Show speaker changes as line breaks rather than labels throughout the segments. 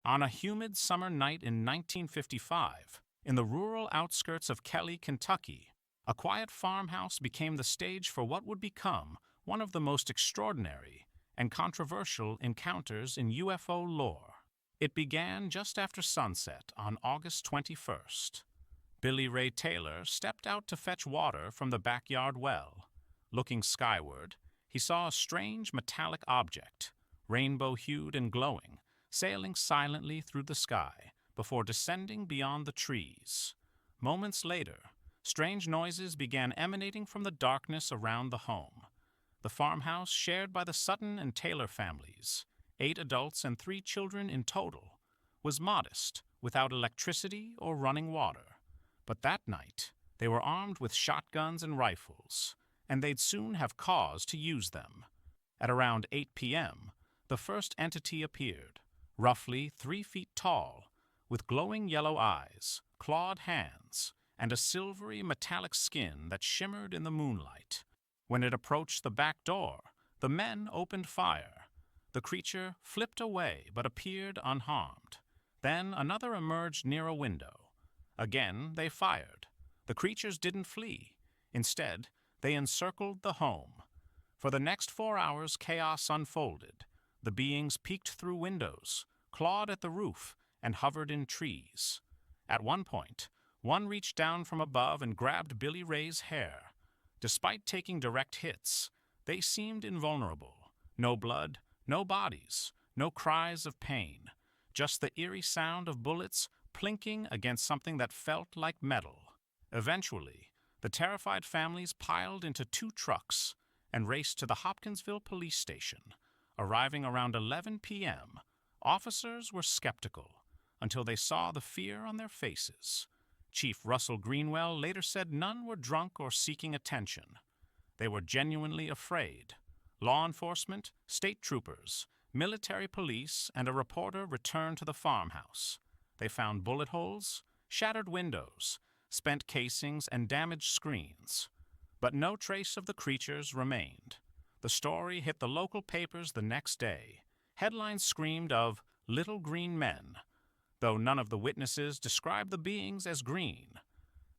On a humid summer night in 1955, in the rural outskirts of Kelly, Kentucky, a quiet farmhouse became the stage for what would become one of the most extraordinary and controversial encounters in UFO lore. It began just after sunset on August 21st. Billy Ray Taylor stepped out to fetch water from the backyard well. Looking skyward, he saw a strange metallic object, rainbow-hued and glowing, sailing silently through the sky before descending beyond the trees. Moments later, strange noises began emanating from the darkness around the home. The farmhouse, shared by the Sutton and Taylor families, 8 adults and 3 children in total, was modest, without electricity or running water. But that night, they were armed with shotguns and rifles, and they'd soon have cause to use them. At around 8 p.m., the first entity appeared, roughly 3 feet tall, with glowing yellow eyes, clawed hands, and a silvery metallic skin that shimmered in the moonlight. When it approached the back door, the men opened fire. The creature flipped away but appeared unharmed. Then another emerged near a window. Again they fired. The creatures didn't flee. Instead, they encircled the home. For the next 4 hours, chaos unfolded. The beings peeked through windows, clawed at the roof, and hovered in trees. At one point, one reached down from above and grabbed Billy Ray's hair. Despite taking direct hits, they seemed invulnerable. No blood, no bodies, no cries of pain, just the eerie sound of bullets plinking against something that felt like metal. Eventually, the terrified families piled into 2 trucks and raced to the Hopkinsville police station. Arriving around 11 p.m., officers were skeptical until they saw the fear on their faces. Chief Russell Greenwell later said none were drunk or seeking attention. They were genuinely afraid. Law enforcement, state troopers, military police, and a reporter returned to the farmhouse. They found bullet holes, shattered windows, spent casings, and damaged screens. But no trace of the creatures remained. The story hit the local papers the next day. Headlines screamed of "little green men," though none of the witnesses described the beings as green.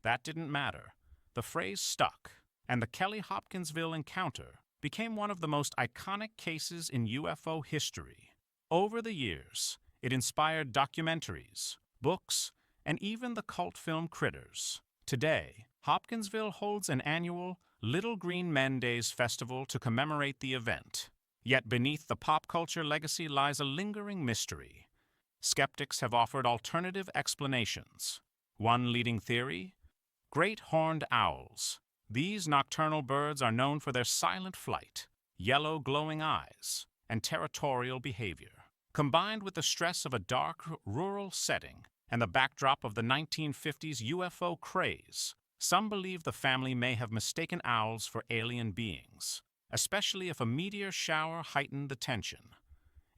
That didn't matter. The phrase stuck, and the Kelly-Hopkinsville encounter became one of the most iconic cases in UFO history. Over the years, it inspired documentaries, books, and even the cult film Critters. Today, Hopkinsville holds an annual Little Green Men Days festival to commemorate the event. Yet beneath the pop culture legacy lies a lingering mystery. Skeptics have offered alternative explanations. One leading theory: great horned owls. These nocturnal birds are known for their silent flight, yellow glowing eyes, and territorial behavior. Combined with the stress of a dark, rural setting and the backdrop of the 1950s UFO craze, some believe the family may have mistaken owls for alien beings, especially if a meteor shower heightened the tension.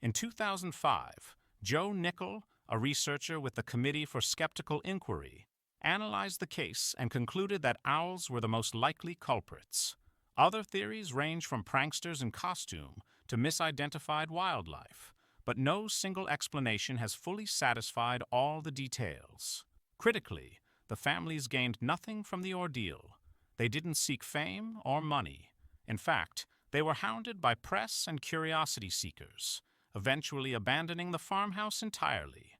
In 2005, Joe Nickel, a researcher with the Committee for Skeptical Inquiry, analyzed the case and concluded that owls were the most likely culprits. Other theories range from pranksters in costume to misidentified wildlife, but no single explanation has fully satisfied all the details. Critically, the families gained nothing from the ordeal. They didn't seek fame or money. In fact, they were hounded by press and curiosity seekers, eventually abandoning the farmhouse entirely.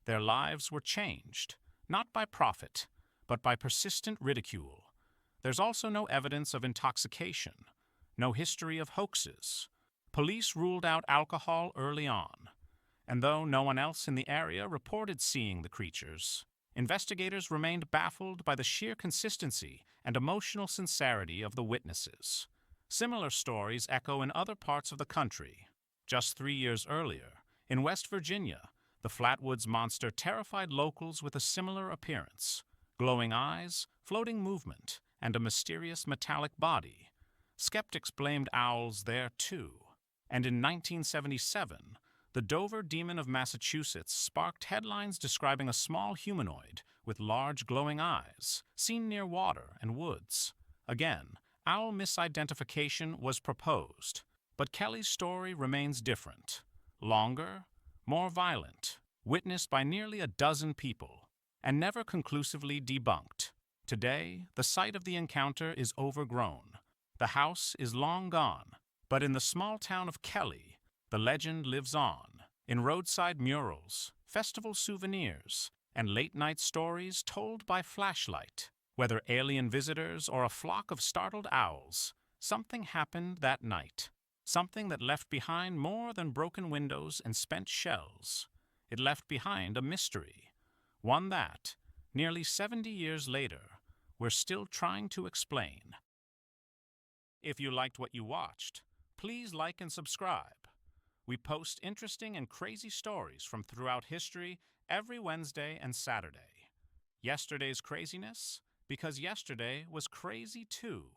Their lives were changed, not by profit, but by persistent ridicule. There's also no evidence of intoxication, no history of hoaxes. Police ruled out alcohol early on, and though no one else in the area reported seeing the creatures, investigators remained baffled by the sheer consistency and emotional sincerity of the witnesses. Similar stories echo in other parts of the country. Just 3 years earlier, in West Virginia, the Flatwoods monster terrified locals with a similar appearance: glowing eyes, floating movement, and a mysterious metallic body. Skeptics blamed owls there too. And in 1977, the Dover Demon of Massachusetts sparked headlines describing a small humanoid with large glowing eyes, seen near water and woods. Again, owl misidentification was proposed, but Kelly's story remains different. Longer, more violent, witnessed by nearly a dozen people, and never conclusively debunked. Today, the site of the encounter is overgrown. The house is long gone, but in the small town of Kelly, the legend lives on, in roadside murals, festival souvenirs, and late-night stories told by flashlight. Whether alien visitors or a flock of startled owls, something happened that night. Something that left behind more than broken windows and spent shells. It left behind a mystery, one that, nearly 70 years later, we're still trying to explain. If you liked what you watched, please like and subscribe. We post interesting and crazy stories from throughout history every Wednesday and Saturday. Yesterday's craziness, because yesterday was crazy too.